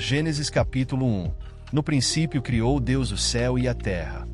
Gênesis capítulo 1. No princípio criou Deus o céu e a terra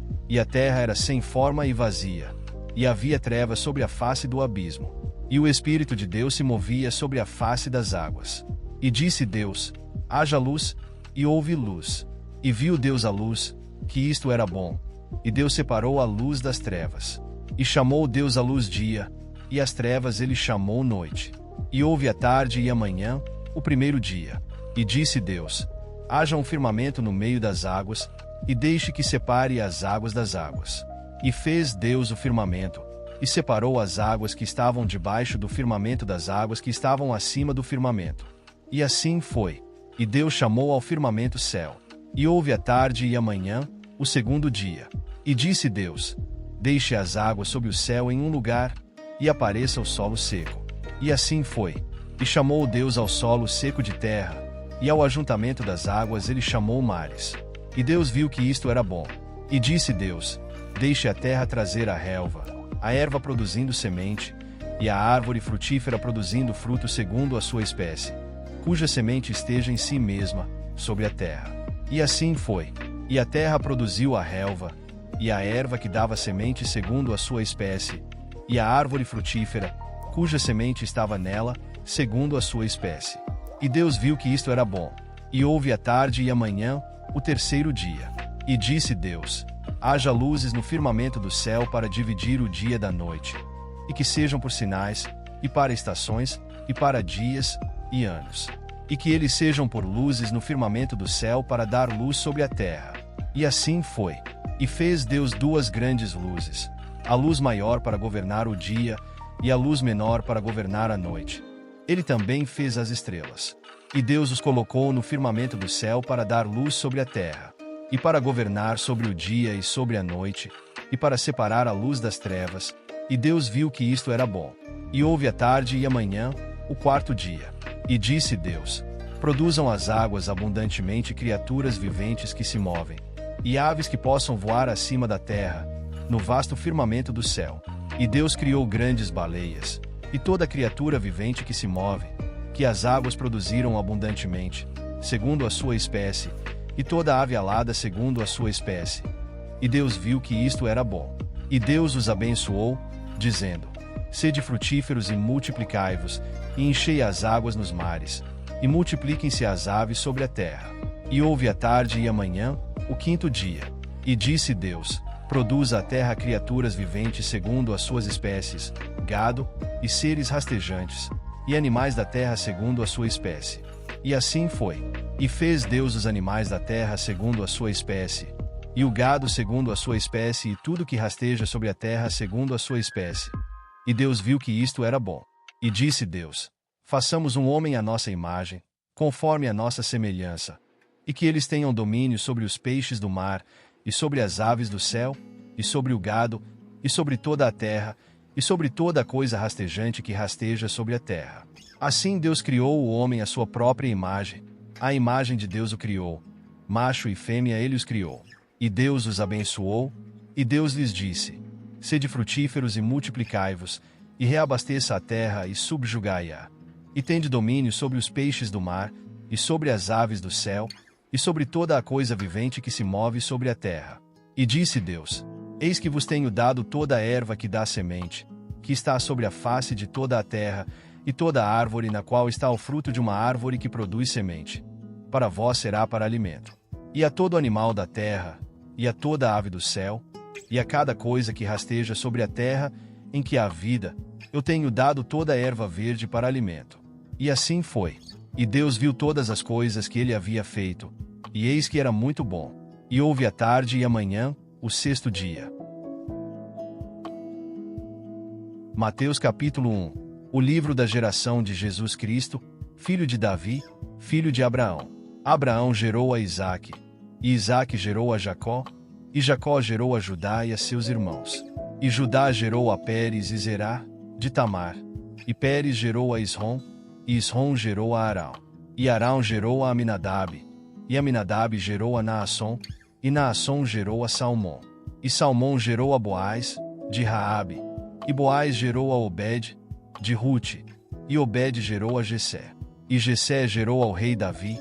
era sem forma e vazia, e havia trevas sobre a face do abismo. E o Espírito de Deus se movia sobre a face das águas. E disse Deus: haja luz, e houve luz. E viu Deus a luz, que isto era bom. E Deus separou a luz das trevas. E chamou Deus a luz dia, e as trevas ele chamou noite. E houve a tarde e a manhã, o primeiro dia. E disse Deus: haja um firmamento no meio das águas, e deixe que separe as águas das águas. E fez Deus o firmamento, e separou as águas que estavam debaixo do firmamento das águas que estavam acima do firmamento. E assim foi. E Deus chamou ao firmamento céu. E houve a tarde e a manhã, o segundo dia. E disse Deus: deixe as águas sob o céu em um lugar, e apareça o solo seco. E assim foi. E chamou Deus ao solo seco de terra, e ao ajuntamento das águas ele chamou mares. E Deus viu que isto era bom. E disse Deus: deixe a terra trazer a relva, a erva produzindo semente, e a árvore frutífera produzindo fruto segundo a sua espécie, cuja semente esteja em si mesma, sobre a terra. E assim foi. E a terra produziu a relva, e a erva que dava semente segundo a sua espécie, e a árvore frutífera, cuja semente estava nela, segundo a sua espécie. E Deus viu que isto era bom. E houve a tarde e a manhã, o terceiro dia. E disse Deus: haja luzes no firmamento do céu para dividir o dia da noite, e que sejam por sinais, e para estações, e para dias e anos. E que eles sejam por luzes no firmamento do céu para dar luz sobre a terra. E assim foi. E fez Deus duas grandes luzes, a luz maior para governar o dia, e a luz menor para governar a noite. Ele também fez as estrelas. E Deus os colocou no firmamento do céu para dar luz sobre a terra, e para governar sobre o dia e sobre a noite, e para separar a luz das trevas. E Deus viu que isto era bom. E houve a tarde e a manhã, o quarto dia. E disse Deus: produzam as águas abundantemente criaturas viventes que se movem, e aves que possam voar acima da terra, no vasto firmamento do céu. E Deus criou grandes baleias, e toda criatura vivente que se move, que as águas produziram abundantemente, segundo a sua espécie, e toda ave alada segundo a sua espécie. E Deus viu que isto era bom. E Deus os abençoou, dizendo: sede frutíferos e multiplicai-vos, e enchei as águas nos mares, e multipliquem-se as aves sobre a terra. E houve a tarde e a manhã, o quinto dia. E disse Deus: produza a terra criaturas viventes segundo as suas espécies, gado, e seres rastejantes, e animais da terra segundo a sua espécie. E assim foi. E fez Deus os animais da terra segundo a sua espécie, e o gado segundo a sua espécie, e tudo que rasteja sobre a terra segundo a sua espécie. E Deus viu que isto era bom. E disse Deus: façamos um homem à nossa imagem, conforme a nossa semelhança, e que eles tenham domínio sobre os peixes do mar, e sobre as aves do céu, e sobre o gado, e sobre toda a terra, e sobre toda a coisa rastejante que rasteja sobre a terra. Assim Deus criou o homem à sua própria imagem, a imagem de Deus o criou, macho e fêmea ele os criou. E Deus os abençoou, e Deus lhes disse: sede frutíferos e multiplicai-vos, e reabasteça a terra e subjugai-a. E tende domínio sobre os peixes do mar, e sobre as aves do céu, e sobre toda a coisa vivente que se move sobre a terra. E disse Deus: eis que vos tenho dado toda a erva que dá semente, que está sobre a face de toda a terra, e toda a árvore na qual está o fruto de uma árvore que produz semente. Para vós será para alimento. E a todo animal da terra, e a toda ave do céu, e a cada coisa que rasteja sobre a terra, em que há vida, eu tenho dado toda a erva verde para alimento. E assim foi. E Deus viu todas as coisas que ele havia feito, e eis que era muito bom. E houve a tarde e a manhã, o sexto dia. Mateus capítulo 1. O livro da geração de Jesus Cristo, filho de Davi, filho de Abraão. Abraão gerou a Isaque, e Isaque gerou a Jacó, e Jacó gerou a Judá e a seus irmãos. E Judá gerou a Pérez e Zerá, de Tamar. E Pérez gerou a Esrom, e Esrom gerou a Arão. E Arão gerou a Aminadab, e Aminadab gerou a Naasson, e Naasson gerou a Salmão. E Salmão gerou a Boaz, de Raabe. E Boaz gerou a Obed, de Rute. E Obed gerou a Jessé. E Jessé gerou ao rei Davi,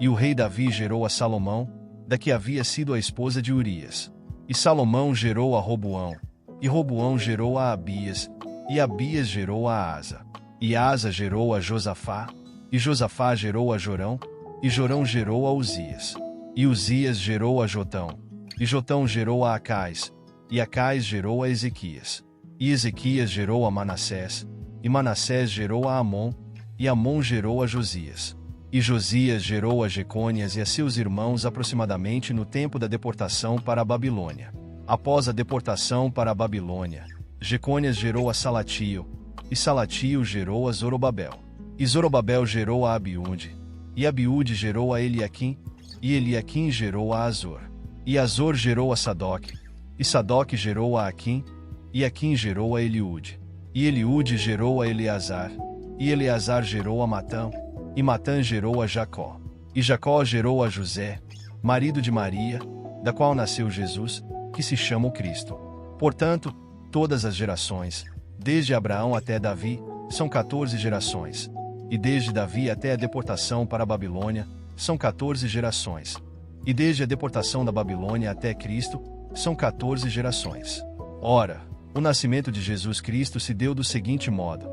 E o rei Davi gerou a Salomão, da que havia sido a esposa de Urias. E Salomão gerou a Roboão, e Roboão gerou a Abias, e Abias gerou a Asa. E Asa gerou a Josafá, e Josafá gerou a Jorão, e Jorão gerou a Uzias. E Uzias gerou a Jotão, e Jotão gerou a Acais, e Acais gerou a Ezequias. E Ezequias gerou a Manassés, e Manassés gerou a Amon, e Amon gerou a Josias. E Josias gerou a Jecônias e a seus irmãos aproximadamente no tempo da deportação para a Babilônia. Após a deportação para a Babilônia, Jecônias gerou a Salatio, e Salatio gerou a Zorobabel. E Zorobabel gerou a Abiúde, e Abiúde gerou a Eliaquim, e Eliaquim gerou a Azor. E Azor gerou a Sadoque, e Sadoque gerou a Aquim, e Aquim gerou a Eliúde. E Eliúde gerou a Eleazar, e Eleazar gerou a Matã, e Matã gerou a Jacó. E Jacó gerou a José, marido de Maria, da qual nasceu Jesus, que se chama o Cristo. Portanto, todas as gerações, desde Abraão até Davi, são 14 gerações. E desde Davi até a deportação para a Babilônia, são 14 gerações. E desde a deportação da Babilônia até Cristo, são 14 gerações. Ora, o nascimento de Jesus Cristo se deu do seguinte modo: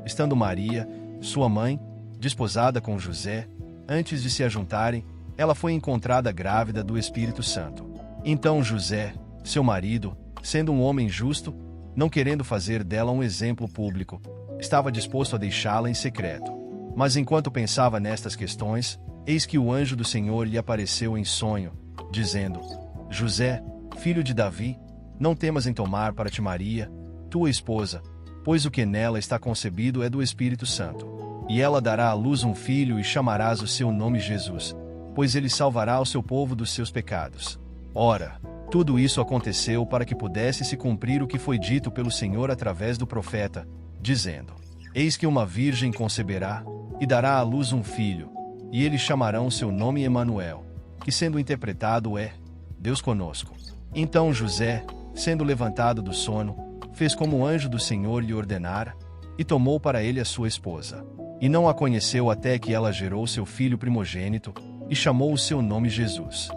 estando Maria, sua mãe, desposada com José, antes de se ajuntarem, ela foi encontrada grávida do Espírito Santo. Então José, seu marido, sendo um homem justo, não querendo fazer dela um exemplo público, estava disposto a deixá-la em secreto. Mas enquanto pensava nestas questões, eis que o anjo do Senhor lhe apareceu em sonho, dizendo: José, filho de Davi, não temas em tomar para ti Maria, tua esposa, pois o que nela está concebido é do Espírito Santo. E ela dará à luz um filho e chamarás o seu nome Jesus, pois ele salvará o seu povo dos seus pecados. Ora, tudo isso aconteceu para que pudesse se cumprir o que foi dito pelo Senhor através do profeta, dizendo: Eis que uma virgem conceberá, e dará à luz um filho, e eles chamarão seu nome Emanuel, que sendo interpretado é Deus conosco. Então José, sendo levantado do sono, fez como o anjo do Senhor lhe ordenara, e tomou para ele a sua esposa. E não a conheceu até que ela gerou seu filho primogênito, e chamou o seu nome Jesus.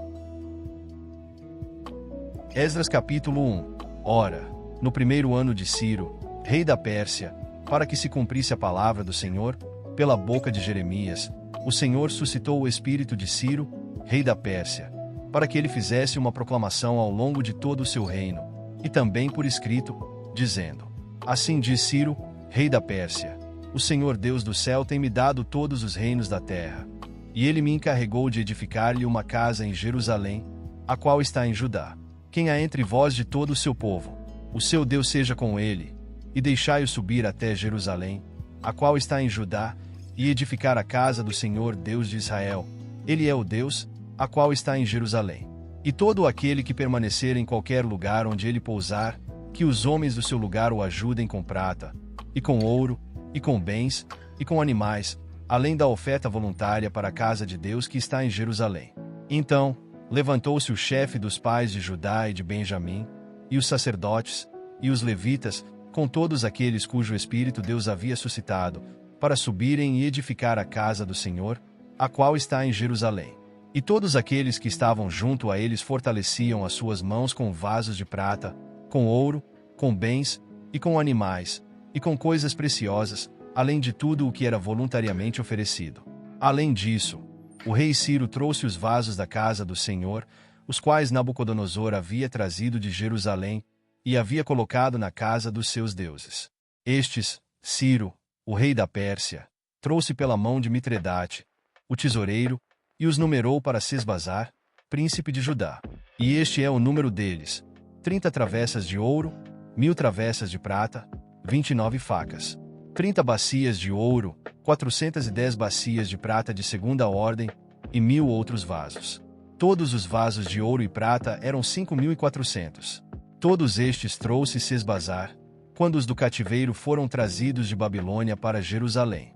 Esdras capítulo 1. Ora, no primeiro ano de Ciro, rei da Pérsia, para que se cumprisse a palavra do Senhor, pela boca de Jeremias, o Senhor suscitou o espírito de Ciro, rei da Pérsia, para que ele fizesse uma proclamação ao longo de todo o seu reino, e também por escrito, dizendo: Assim diz Ciro, rei da Pérsia: O Senhor Deus do céu tem me dado todos os reinos da terra, e ele me encarregou de edificar-lhe uma casa em Jerusalém, a qual está em Judá. Quem há entre vós de todo o seu povo, o seu Deus seja com ele, e deixai-o subir até Jerusalém, a qual está em Judá, e edificar a casa do Senhor Deus de Israel. Ele é o Deus, a qual está em Jerusalém. E todo aquele que permanecer em qualquer lugar onde ele pousar, que os homens do seu lugar o ajudem com prata, e com ouro, e com bens, e com animais, além da oferta voluntária para a casa de Deus que está em Jerusalém. Então, levantou-se o chefe dos pais de Judá e de Benjamim, e os sacerdotes, e os levitas, com todos aqueles cujo espírito Deus havia suscitado, para subirem e edificar a casa do Senhor, a qual está em Jerusalém. E todos aqueles que estavam junto a eles fortaleciam as suas mãos com vasos de prata, com ouro, com bens, e com animais, e com coisas preciosas, além de tudo o que era voluntariamente oferecido. Além disso, o rei Ciro trouxe os vasos da casa do Senhor, os quais Nabucodonosor havia trazido de Jerusalém, e havia colocado na casa dos seus deuses. Estes, Ciro, o rei da Pérsia, trouxe pela mão de Mitredate, o tesoureiro, e os numerou para Sesbazar, príncipe de Judá. E este é o número deles: 30 travessas de ouro, 1000 travessas de prata, 29 facas, 30 bacias de ouro, 410 bacias de prata de segunda ordem, e 1000 outros vasos. Todos os vasos de ouro e prata eram 5.400. Todos estes trouxe Sesbazar, quando os do cativeiro foram trazidos de Babilônia para Jerusalém.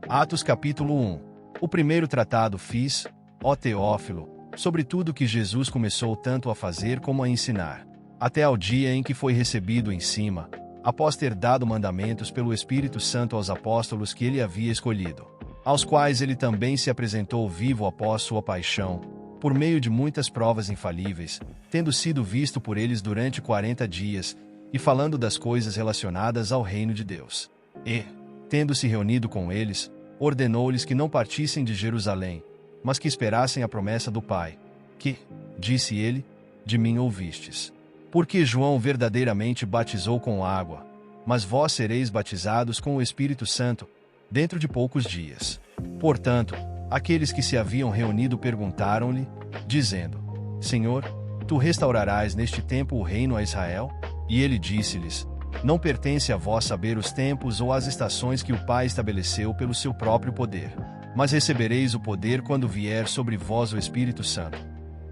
Atos capítulo 1. O primeiro tratado fiz, ó Teófilo, sobre tudo que Jesus começou tanto a fazer como a ensinar, até ao dia em que foi recebido em cima, após ter dado mandamentos pelo Espírito Santo aos apóstolos que ele havia escolhido. aos quais ele também se apresentou vivo após sua paixão, por meio de muitas provas infalíveis, tendo sido visto por eles durante 40 dias, e falando das coisas relacionadas ao reino de Deus. E, tendo-se reunido com eles, ordenou-lhes que não partissem de Jerusalém, mas que esperassem a promessa do Pai, que, disse ele, de mim ouvistes. Porque João verdadeiramente batizou com água, mas vós sereis batizados com o Espírito Santo, dentro de poucos dias. Portanto, aqueles que se haviam reunido perguntaram-lhe, dizendo: Senhor, tu restaurarás neste tempo o reino a Israel? E ele disse-lhes: Não pertence a vós saber os tempos ou as estações que o Pai estabeleceu pelo seu próprio poder. Mas recebereis o poder quando vier sobre vós o Espírito Santo.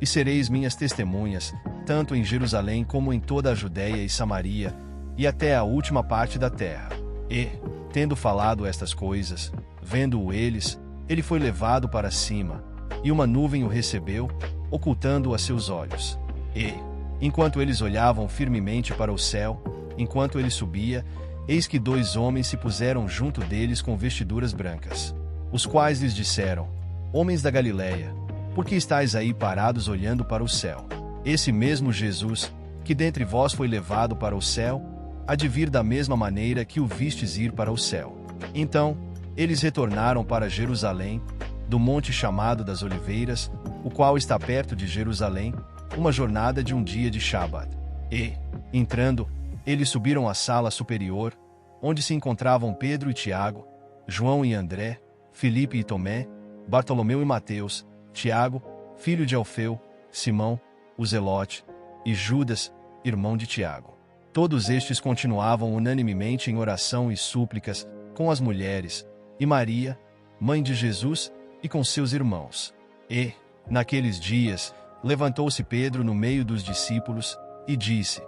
E sereis minhas testemunhas, tanto em Jerusalém como em toda a Judéia e Samaria, e até a última parte da terra. E, tendo falado estas coisas, vendo-o eles, ele foi levado para cima, e uma nuvem o recebeu, ocultando-o a seus olhos. E, enquanto eles olhavam firmemente para o céu, enquanto ele subia, eis que 2 homens se puseram junto deles com vestiduras brancas, os quais lhes disseram: Homens da Galileia, por que estáis aí parados olhando para o céu? Esse mesmo Jesus, que dentre vós foi levado para o céu, há de vir da mesma maneira que o vistes ir para o céu. Então, eles retornaram para Jerusalém, do monte chamado das Oliveiras, o qual está perto de Jerusalém, uma jornada de um dia de Shabat. E, entrando, eles subiram à sala superior, onde se encontravam Pedro e Tiago, João e André, Filipe e Tomé, Bartolomeu e Mateus, Tiago, filho de Alfeu, Simão, o Zelote, e Judas, irmão de Tiago. Todos estes continuavam unanimemente em oração e súplicas, com as mulheres, e Maria, mãe de Jesus, e com seus irmãos. E, naqueles dias, levantou-se Pedro no meio dos discípulos, e disse: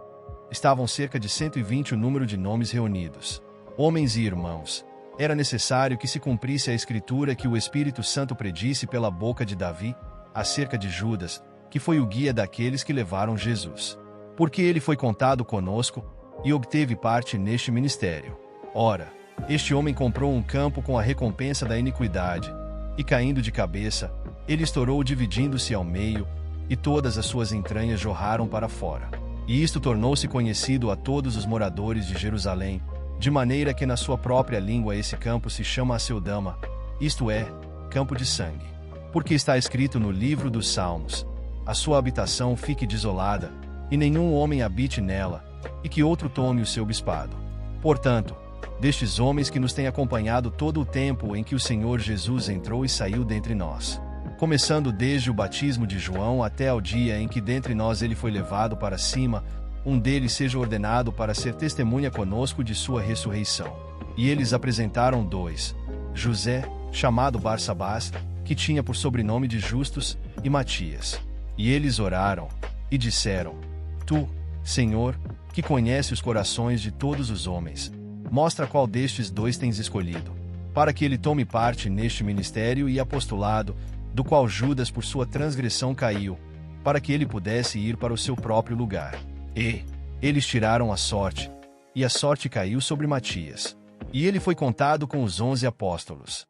Estavam cerca de 120 o número de nomes reunidos. Homens e irmãos, era necessário que se cumprisse a escritura que o Espírito Santo predisse pela boca de Davi, acerca de Judas, que foi o guia daqueles que levaram Jesus. Porque ele foi contado conosco, e obteve parte neste ministério. Ora, este homem comprou um campo com a recompensa da iniquidade, e caindo de cabeça, ele estourou dividindo-se ao meio, e todas as suas entranhas jorraram para fora. E isto tornou-se conhecido a todos os moradores de Jerusalém, de maneira que na sua própria língua esse campo se chama Aceldama, isto é, campo de sangue. Porque está escrito no livro dos Salmos: A sua habitação fique desolada, e nenhum homem habite nela, e que outro tome o seu bispado. Portanto, destes homens que nos têm acompanhado todo o tempo em que o Senhor Jesus entrou e saiu dentre nós, começando desde o batismo de João até ao dia em que dentre nós ele foi levado para cima, um deles seja ordenado para ser testemunha conosco de sua ressurreição. E eles apresentaram 2, José, chamado Barsabás, que tinha por sobrenome de Justus, e Matias. E eles oraram, e disseram: Tu, Senhor, que conhece os corações de todos os homens, mostra qual destes 2 tens escolhido, para que ele tome parte neste ministério e apostolado, do qual Judas por sua transgressão caiu, para que ele pudesse ir para o seu próprio lugar. E eles tiraram a sorte, e a sorte caiu sobre Matias. E ele foi contado com os 11 apóstolos.